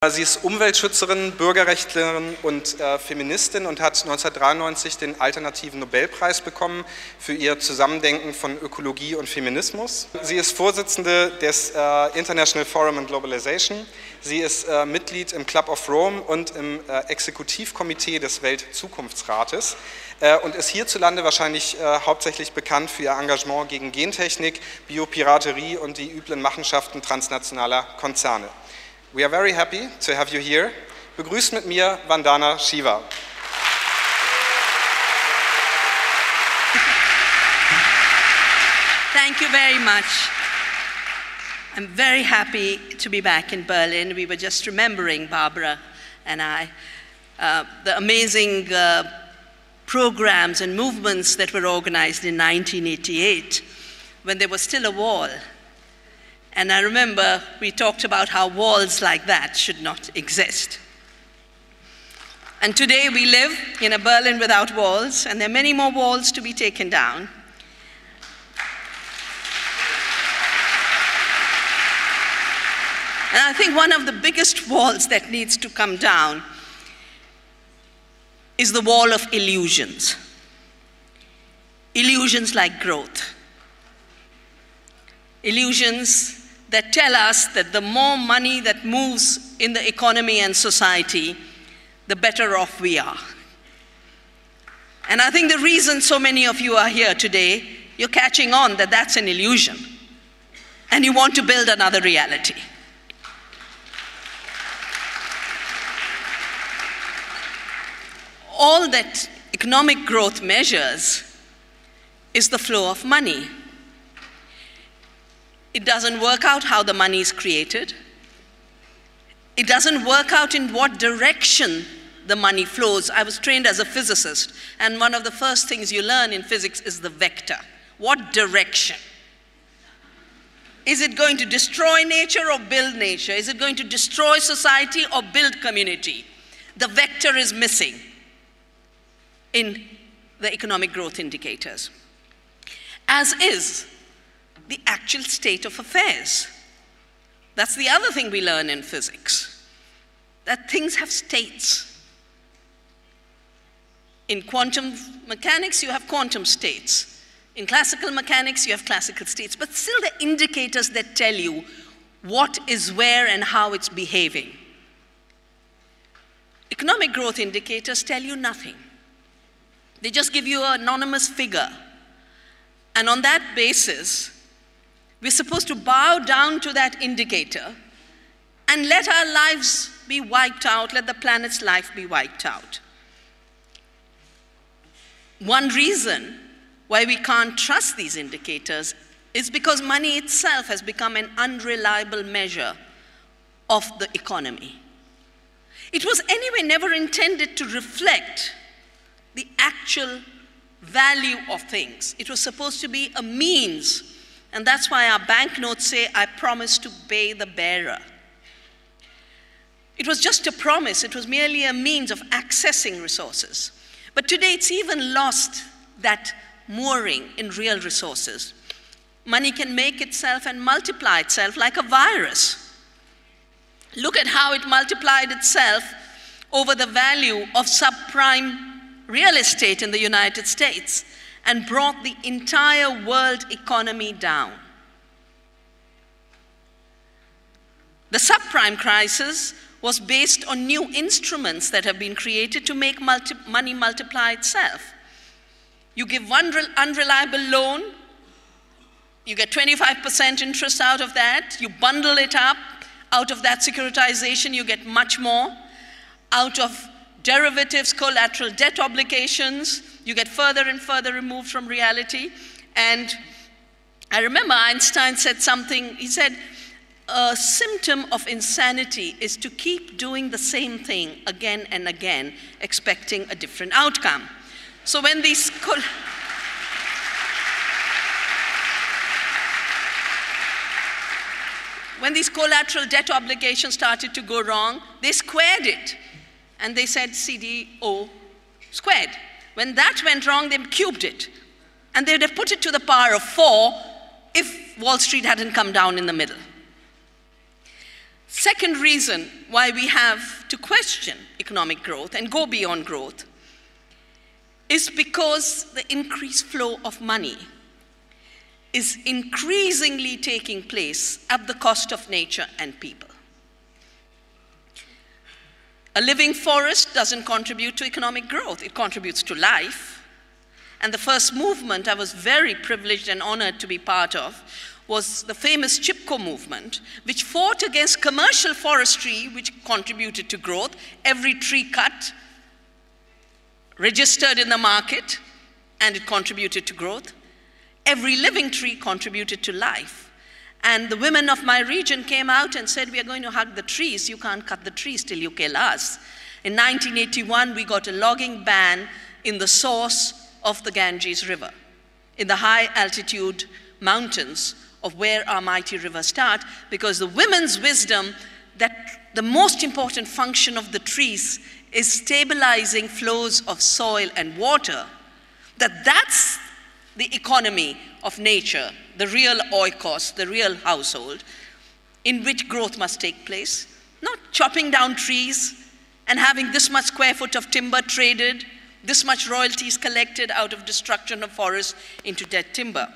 Sie ist Umweltschützerin, Bürgerrechtlerin und Feministin und hat 1993 den alternativen Nobelpreis bekommen für ihr Zusammendenken von Ökologie und Feminismus. Sie ist Vorsitzende des International Forum on Globalization. Sie ist Mitglied im Club of Rome und im Exekutivkomitee des Weltzukunftsrates und ist hierzulande wahrscheinlich hauptsächlich bekannt für ihr Engagement gegen Gentechnik, Biopiraterie und die üblen Machenschaften transnationaler Konzerne. We are very happy to have you here. Begrüßt mit mir Vandana Shiva. Thank you very much. I'm very happy to be back in Berlin. We were just remembering, Barbara and I, the amazing programs and movements that were organized in 1988 when there was still a wall. And I remember we talked about how walls like that should not exist. And today we live in a Berlin without walls, and there are many more walls to be taken down. And I think one of the biggest walls that needs to come down is the wall of illusions. Illusions like growth. Illusions that tell us that the more money that moves in the economy and society, the better off we are. And I think the reason so many of you are here today, you're catching on that that's an illusion, and you want to build another reality. All that economic growth measures is the flow of money. It doesn't work out how the money is created. It doesn't work out in what direction the money flows. I was trained as a physicist, and one of the first things you learn in physics is the vector. What direction? Is it going to destroy nature or build nature? Is it going to destroy society or build community? The vector is missing in the economic growth indicators, as is the actual state of affairs. That's the other thing we learn in physics, that things have states. In quantum mechanics, you have quantum states. In classical mechanics, you have classical states, but still the indicators that tell you what is where and how it's behaving. Economic growth indicators tell you nothing. They just give you an anonymous figure. And on that basis, we're supposed to bow down to that indicator and let our lives be wiped out, let the planet's life be wiped out. One reason why we can't trust these indicators is because money itself has become an unreliable measure of the economy. It was anyway never intended to reflect the actual value of things. It was supposed to be a means. And that's why our banknotes say, I promise to pay the bearer. It was just a promise. It was merely a means of accessing resources. But today it's even lost that mooring in real resources. Money can make itself and multiply itself like a virus. Look at how it multiplied itself over the value of subprime real estate in the United States and brought the entire world economy down. The subprime crisis was based on new instruments that have been created to make money multiply itself. You give one unreliable loan, you get 25% interest out of that, you bundle it up, out of that securitization you get much more, out of derivatives, collateral debt obligations, you get further and further removed from reality. And I remember Einstein said something, he said, a symptom of insanity is to keep doing the same thing again and again, expecting a different outcome. So when these collateral debt obligations started to go wrong, they squared it. And they said CDO squared. When that went wrong, they cubed it. And they'd have put it to the power of 4 if Wall Street hadn't come down in the middle. Second reason why we have to question economic growth and go beyond growth is because the increased flow of money is increasingly taking place at the cost of nature and people. A living forest doesn't contribute to economic growth, it contributes to life. And the first movement I was very privileged and honored to be part of was the famous Chipko movement, which fought against commercial forestry, which contributed to growth. Every tree cut registered in the market, and it contributed to growth. Every living tree contributed to life. And the women of my region came out and said, we are going to hug the trees. You can't cut the trees till you kill us. In 1981, we got a logging ban in the source of the Ganges River, in the high altitude mountains of where our mighty rivers start, because the women's wisdom that the most important function of the trees is stabilizing flows of soil and water, that's the economy of nature, the real oikos, the real household, in which growth must take place, not chopping down trees and having this much square foot of timber traded, this much royalties collected out of destruction of forests into dead timber.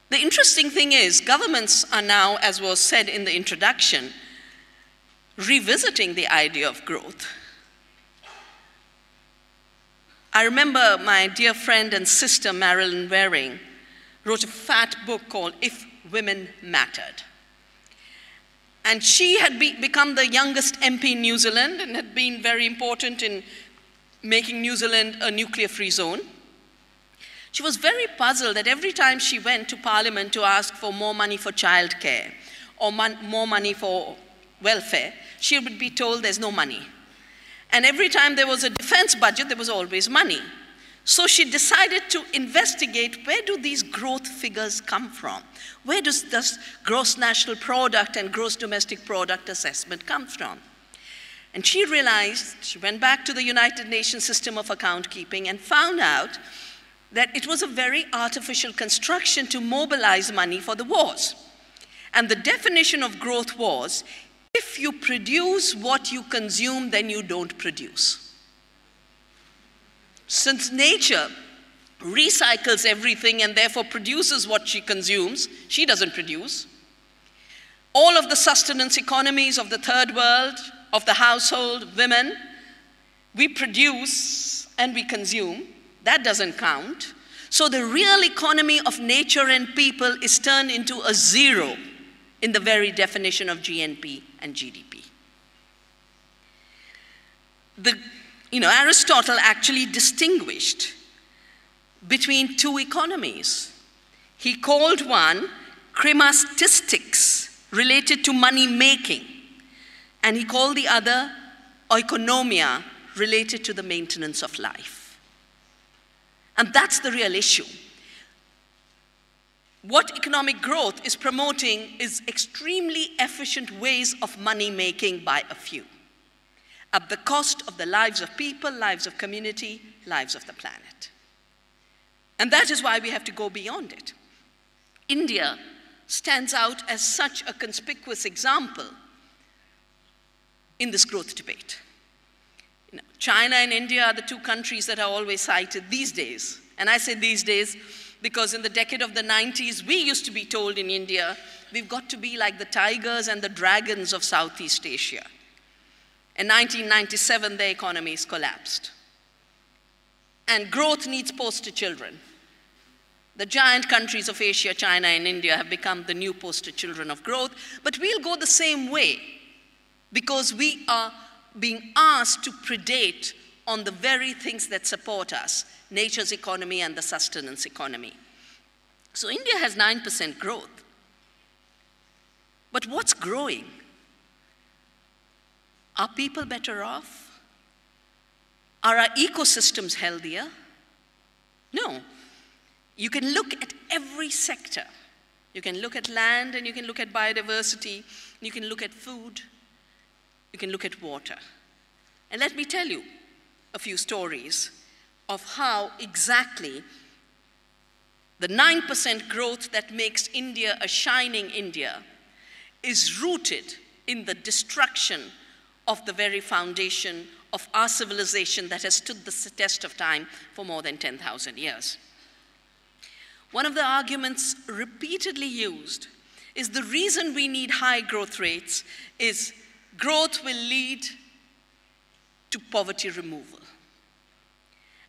The interesting thing is, governments are now, as was said in the introduction, revisiting the idea of growth. I remember my dear friend and sister, Marilyn Waring, wrote a fat book called If Women Mattered. And she had become the youngest MP in New Zealand and had been very important in making New Zealand a nuclear-free zone. She was very puzzled that every time she went to Parliament to ask for more money for childcare or more money for welfare, she would be told there's no money. And every time there was a defense budget, there was always money. So she decided to investigate, where do these growth figures come from? Where does this gross national product and gross domestic product assessment come from? And she realized, she went back to the United Nations system of account keeping and found out that it was a very artificial construction to mobilize money for the wars. And the definition of growth was, if you produce what you consume, then you don't produce. Since nature recycles everything and therefore produces what she consumes, she doesn't produce. All of the sustenance economies of the third world, of the household, women, we produce and we consume. That doesn't count. So the real economy of nature and people is turned into a zero in the very definition of GNP and GDP. Aristotle actually distinguished between two economies. He called one chrematistics, related to money making, and he called the other oikonomia, related to the maintenance of life. And that's the real issue. What economic growth is promoting is extremely efficient ways of money making by a few, at the cost of the lives of people, lives of community, lives of the planet. And that is why we have to go beyond it. India stands out as such a conspicuous example in this growth debate. China and India are the two countries that are always cited these days. And I say these days because in the decade of the 90s, we used to be told in India, we've got to be like the tigers and the dragons of Southeast Asia. In 1997, their economies collapsed. And growth needs poster children. The giant countries of Asia, China, and India have become the new poster children of growth, but we'll go the same way because we are being asked to predate on the very things that support us, nature's economy and the sustenance economy. So India has 9% growth. But what's growing? Are people better off? Are our ecosystems healthier? No. You can look at every sector. You can look at land and you can look at biodiversity, you can look at food, you can look at water. And let me tell you a few stories of how exactly the 9% growth that makes India a shining India is rooted in the destruction of the very foundation of our civilization that has stood the test of time for more than 10,000 years. One of the arguments repeatedly used is the reason we need high growth rates is growth will lead to poverty removal.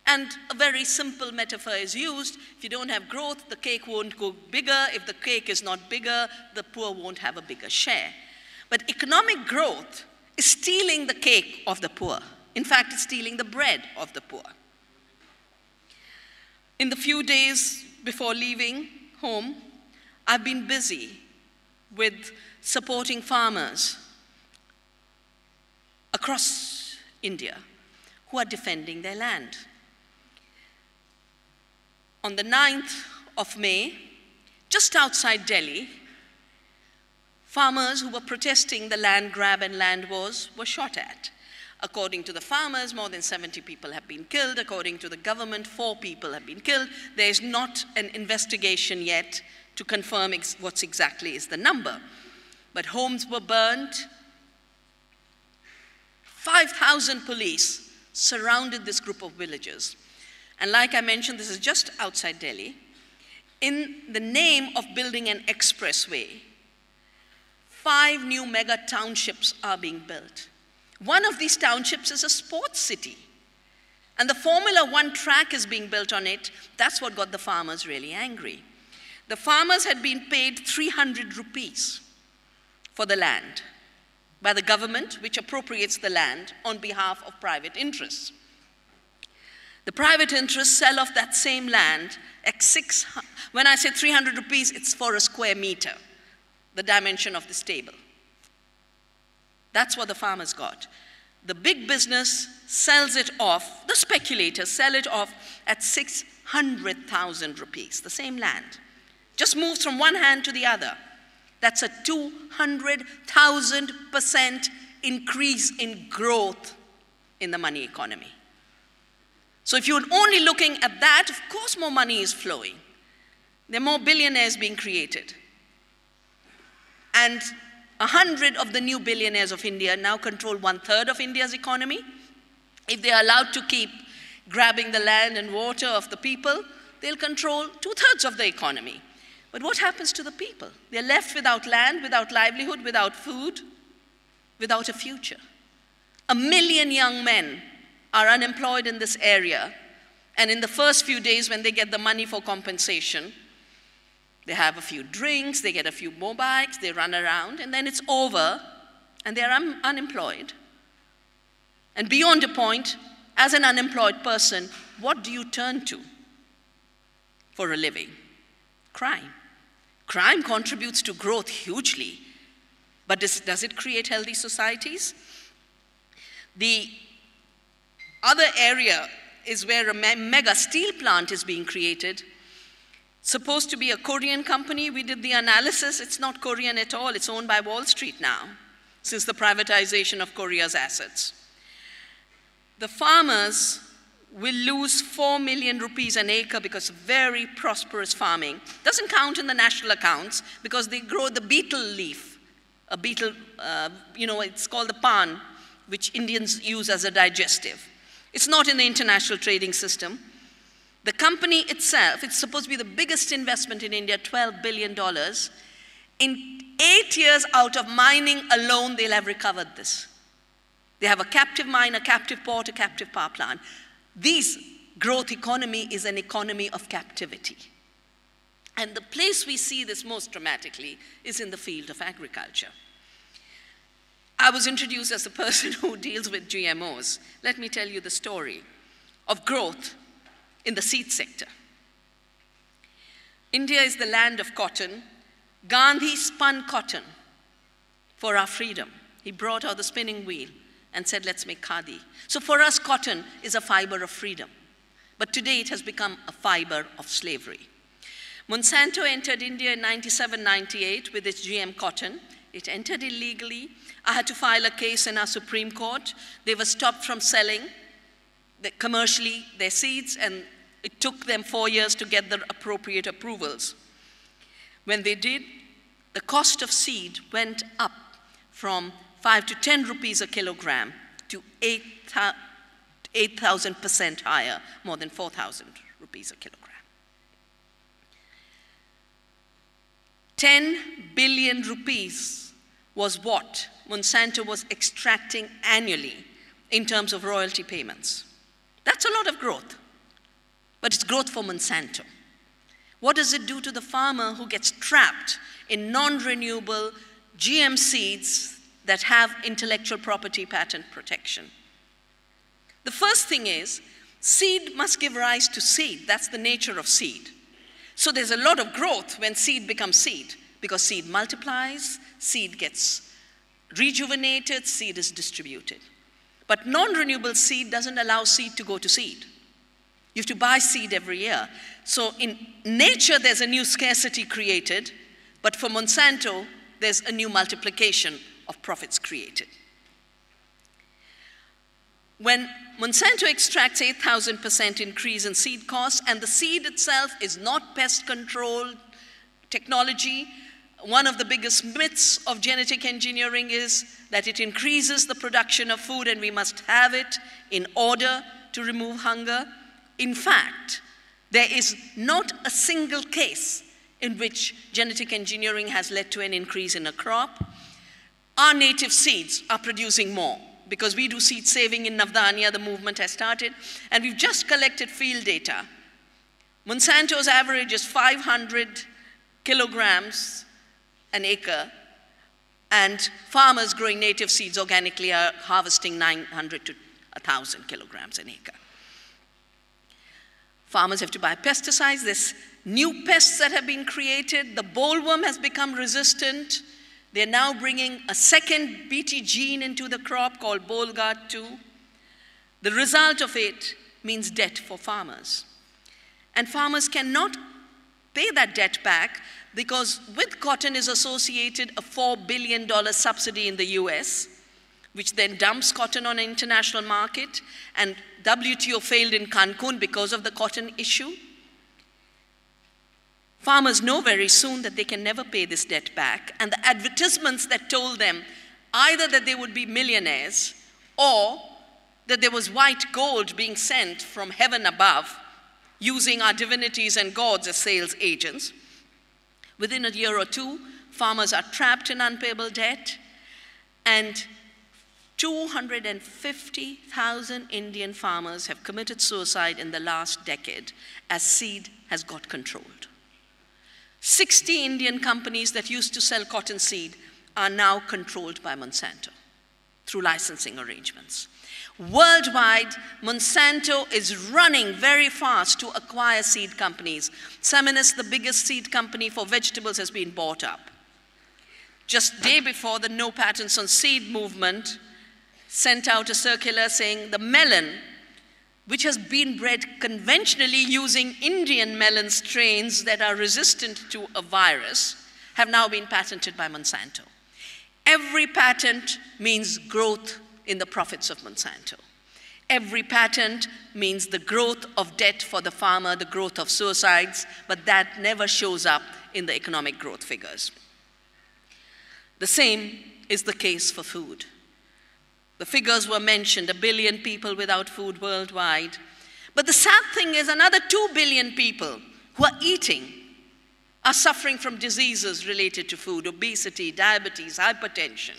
And a very simple metaphor is used. If you don't have growth, the cake won't go bigger. If the cake is not bigger, the poor won't have a bigger share. But economic growth is stealing the cake of the poor. In fact, it's stealing the bread of the poor. In the few days before leaving home, I've been busy with supporting farmers across India who are defending their land. On the 9th of May, just outside Delhi, farmers who were protesting the land grab and land wars were shot at. According to the farmers, more than 70 people have been killed. According to the government, 4 people have been killed. There is not an investigation yet to confirm what exactly is the number. But homes were burned. 5,000 police surrounded this group of villagers. And like I mentioned, this is just outside Delhi. In the name of building an expressway, 5 new mega townships are being built. One of these townships is a sports city. And the Formula 1 track is being built on it. That's what got the farmers really angry. The farmers had been paid 300 rupees for the land by the government, which appropriates the land on behalf of private interests. The private interests sell off that same land at when I say 300 rupees, it's for a square meter, the dimension of this table. That's what the farmers got. The big business sells it off, the speculators sell it off at 600,000 rupees, the same land. Just moves from one hand to the other. That's a 200,000% increase in growth in the money economy. So if you're only looking at that, of course more money is flowing. There are more billionaires being created. And 100 of the new billionaires of India now control 1/3 of India's economy. If they are allowed to keep grabbing the land and water of the people, they'll control 2/3 of the economy. But what happens to the people? They're left without land, without livelihood, without food, without a future. 1 million young men are unemployed in this area, and in the first few days when they get the money for compensation, they have a few drinks, they get a few motorbikes, they run around, and then it's over, and they're unemployed. And beyond a point, as an unemployed person, what do you turn to for a living? Crime. Crime contributes to growth hugely, but does it create healthy societies? The other area is where a mega steel plant is being created. Supposed to be a Korean company. We did the analysis. It's not Korean at all. It's owned by Wall Street now, since the privatization of Korea's assets. The farmers will lose 4 million rupees an acre because of very prosperous farming. Doesn't count in the national accounts because they grow the betel leaf. A betel, it's called the pan, which Indians use as a digestive. It's not in the international trading system. The company itself, it's supposed to be the biggest investment in India, $12 billion. In 8 years out of mining alone, they'll have recovered this. They have a captive mine, a captive port, a captive power plant. This growth economy is an economy of captivity. And the place we see this most dramatically is in the field of agriculture. I was introduced as the person who deals with GMOs. Let me tell you the story of growth in the seed sector. India is the land of cotton. Gandhi spun cotton for our freedom. He brought out the spinning wheel and said, let's make khadi. So for us, cotton is a fiber of freedom. But today it has become a fiber of slavery. Monsanto entered India in 97-98 with its GM cotton. It entered illegally. I had to file a case in our Supreme Court. They were stopped from selling commercially their seeds, and it took them 4 years to get the appropriate approvals. When they did, the cost of seed went up from 5 to 10 rupees a kilogram to 8,000% higher, more than 4,000 rupees a kilogram. 10 billion rupees was what Monsanto was extracting annually in terms of royalty payments. That's a lot of growth, but it's growth for Monsanto. What does it do to the farmer who gets trapped in non-renewable GM seeds that have intellectual property patent protection? The first thing is, seed must give rise to seed. That's the nature of seed. So there's a lot of growth when seed becomes seed, because seed multiplies, seed gets rejuvenated, seed is distributed. But non-renewable seed doesn't allow seed to go to seed. You have to buy seed every year. So in nature, there's a new scarcity created, but for Monsanto, there's a new multiplication of profits created. When Monsanto extracts 8,000% increase in seed costs, and the seed itself is not pest control technology, one of the biggest myths of genetic engineering is that it increases the production of food and we must have it in order to remove hunger. In fact, there is not a single case in which genetic engineering has led to an increase in a crop. Our native seeds are producing more because we do seed saving in Navdanya, the movement has started, and we've just collected field data. Monsanto's average is 500 kilograms an acre, and farmers growing native seeds organically are harvesting 900 to 1,000 kilograms an acre. Farmers have to buy pesticides. There's new pests that have been created. The bollworm has become resistant. They're now bringing a second Bt gene into the crop called Bolgard-2. The result of it means debt for farmers. And farmers cannot pay that debt back because with cotton is associated a $4 billion subsidy in the US, which then dumps cotton on an international market, and WTO failed in Cancun because of the cotton issue. Farmers know very soon that they can never pay this debt back, and the advertisements that told them either that they would be millionaires or that there was white gold being sent from heaven above using our divinities and gods as sales agents. Within a year or two, farmers are trapped in unpayable debt, and 250,000 Indian farmers have committed suicide in the last decade as seed has got controlled. 60 Indian companies that used to sell cotton seed are now controlled by Monsanto through licensing arrangements. Worldwide, Monsanto is running very fast to acquire seed companies. Seminis, the biggest seed company for vegetables, has been bought up. Just day before, the No Patents on Seed movement sent out a circular saying the melon, which has been bred conventionally using Indian melon strains that are resistant to a virus, have now been patented by Monsanto. Every patent means growth in the profits of Monsanto. Every patent means the growth of debt for the farmer, the growth of suicides, but that never shows up in the economic growth figures. The same is the case for food. The figures were mentioned, 1 billion people without food worldwide. But the sad thing is another 2 billion people who are eating are suffering from diseases related to food, obesity, diabetes, hypertension.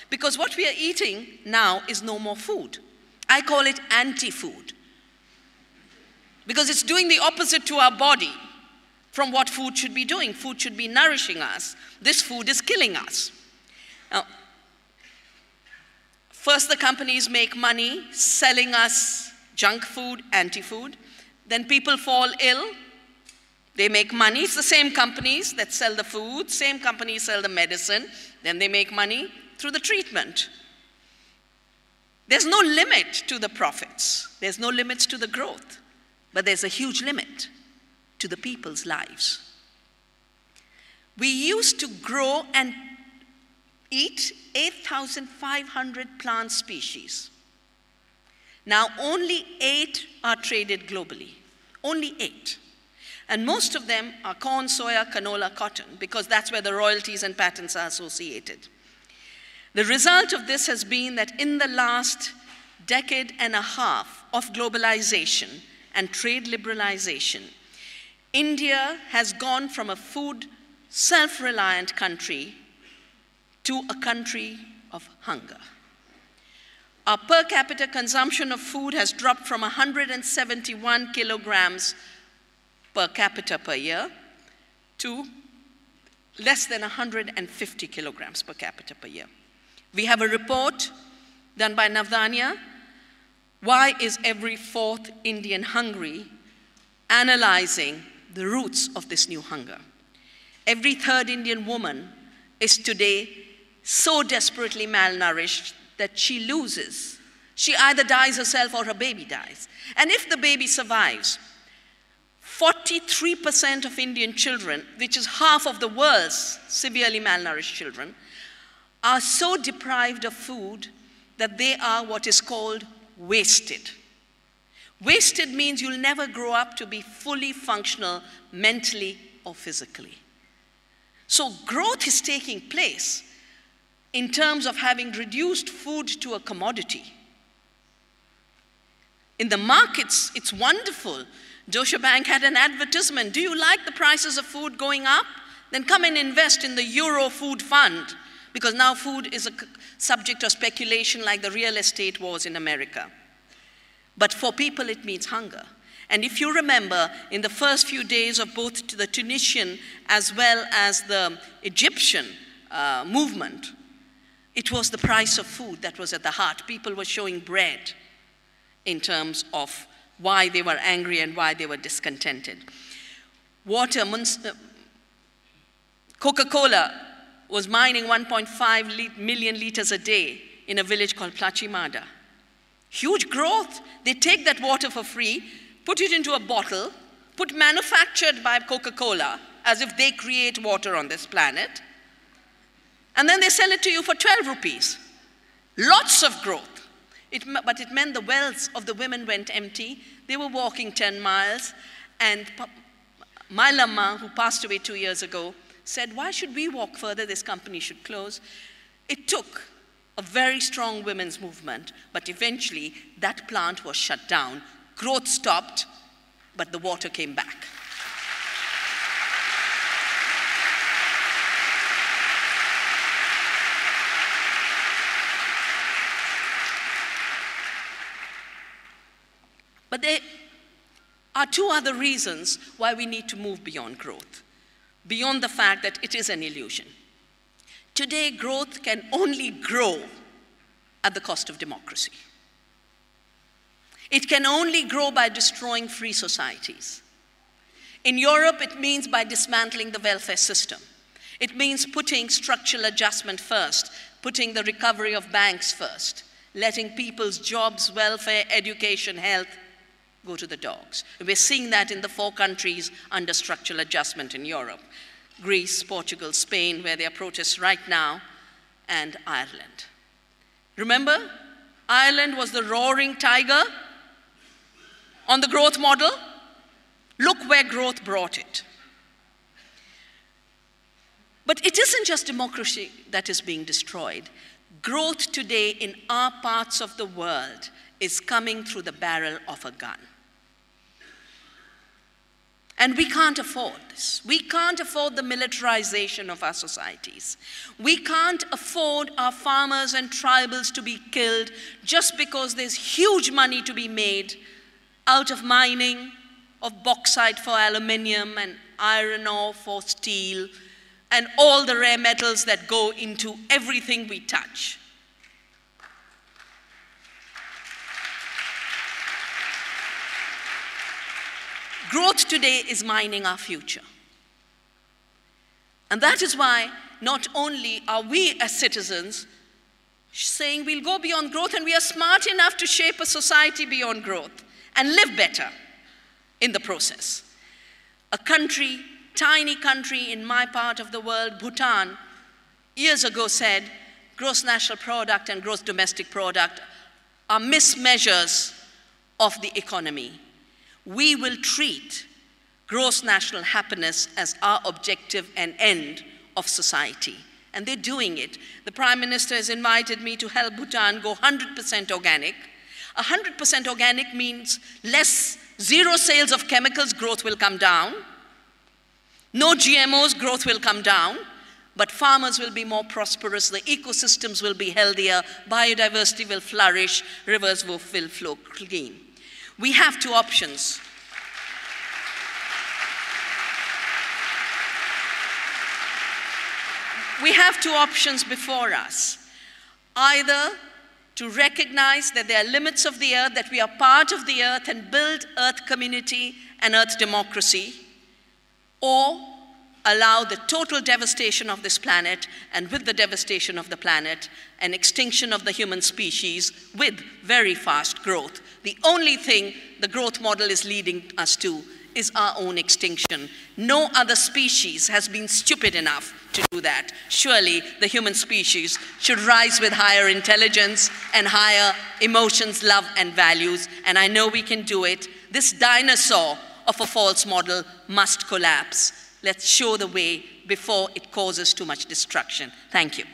Because what we are eating now is no more food. I call it anti-food. Because it's doing the opposite to our body from what food should be doing. Food should be nourishing us. This food is killing us. Now, first the companies make money selling us junk food, anti-food. Then people fall ill. They make money. It's the same companies that sell the food, same companies sell the medicine. Then they make money through the treatment. There's no limit to the profits. There's no limits to the growth. But there's a huge limit to the people's lives. We used to grow and eat 8,500 plant species. Now only 8 are traded globally. Only 8. And most of them are corn, soya, canola, cotton, because that's where the royalties and patents are associated. The result of this has been that in the last decade and a half of globalization and trade liberalization, India has gone from a food self-reliant country to a country of hunger. Our per capita consumption of food has dropped from 171 kilograms per capita per year to less than 150 kilograms per capita per year. We have a report done by Navdanya, Why is Every Fourth Indian Hungry?, analyzing the roots of this new hunger. Every third Indian woman is today so desperately malnourished that she loses. She either dies herself or her baby dies. And if the baby survives, 43% of Indian children, which is half of the world's severely malnourished children, are so deprived of food that they are what is called wasted. Wasted means you'll never grow up to be fully functional mentally or physically. So growth is taking place in terms of having reduced food to a commodity. In the markets, it's wonderful. Deutsche Bank had an advertisement. Do you like the prices of food going up? Then come and invest in the Euro Food Fund, because now food is a subject of speculation like the real estate was in America. But for people, it means hunger. And if you remember, in the first few days of both the Tunisian as well as the Egyptian movement, it was the price of food that was at the heart. People were showing bread in terms of why they were angry and why they were discontented. Coca-Cola was mining 1.5 million liters a day in a village called Plachimada. Huge growth. They take that water for free, put it into a bottle, put manufactured by Coca-Cola, as if they create water on this planet, and then they sell it to you for 12 rupees. Lots of growth. But it meant the wells of the women went empty. They were walking 10 miles, and my Lamma, who passed away 2 years ago, said, why should we walk further? This company should close. It took a very strong women's movement, but eventually that plant was shut down. Growth stopped, but the water came back. But there are two other reasons why we need to move beyond growth, beyond the fact that it is an illusion. Today, growth can only grow at the cost of democracy. It can only grow by destroying free societies. In Europe, it means by dismantling the welfare system. It means putting structural adjustment first, putting the recovery of banks first, letting people's jobs, welfare, education, health go to the dogs. We're seeing that in the 4 countries under structural adjustment in Europe: Greece, Portugal, Spain, where there are protests right now, and Ireland. Remember, Ireland was the roaring tiger on the growth model. Look where growth brought it. But it isn't just democracy that is being destroyed. Growth today in our parts of the world is coming through the barrel of a gun. And we can't afford this. We can't afford the militarization of our societies. We can't afford our farmers and tribals to be killed just because there's huge money to be made out of mining of bauxite for aluminium and iron ore for steel and all the rare metals that go into everything we touch. Growth today is mining our future. And that is why not only are we as citizens saying we'll go beyond growth, and we are smart enough to shape a society beyond growth and live better in the process. A country, tiny country in my part of the world, Bhutan, years ago said gross national product and gross domestic product are mismeasures of the economy. We will treat gross national happiness as our objective and end of society. And they're doing it. The Prime Minister has invited me to help Bhutan go 100% organic. 100% organic means zero sales of chemicals, growth will come down. No GMOs, growth will come down. But farmers will be more prosperous, the ecosystems will be healthier, biodiversity will flourish, rivers will flow clean. We have two options. We have two options before us. Either to recognize that there are limits of the earth, that we are part of the earth and build earth community and earth democracy, or allow the total devastation of this planet, and with the devastation of the planet, an extinction of the human species with very fast growth. The only thing the growth model is leading us to is our own extinction. No other species has been stupid enough to do that. Surely the human species should rise with higher intelligence and higher emotions, love, and values, and I know we can do it. This dinosaur of a false model must collapse. Let's show the way before it causes too much destruction. Thank you.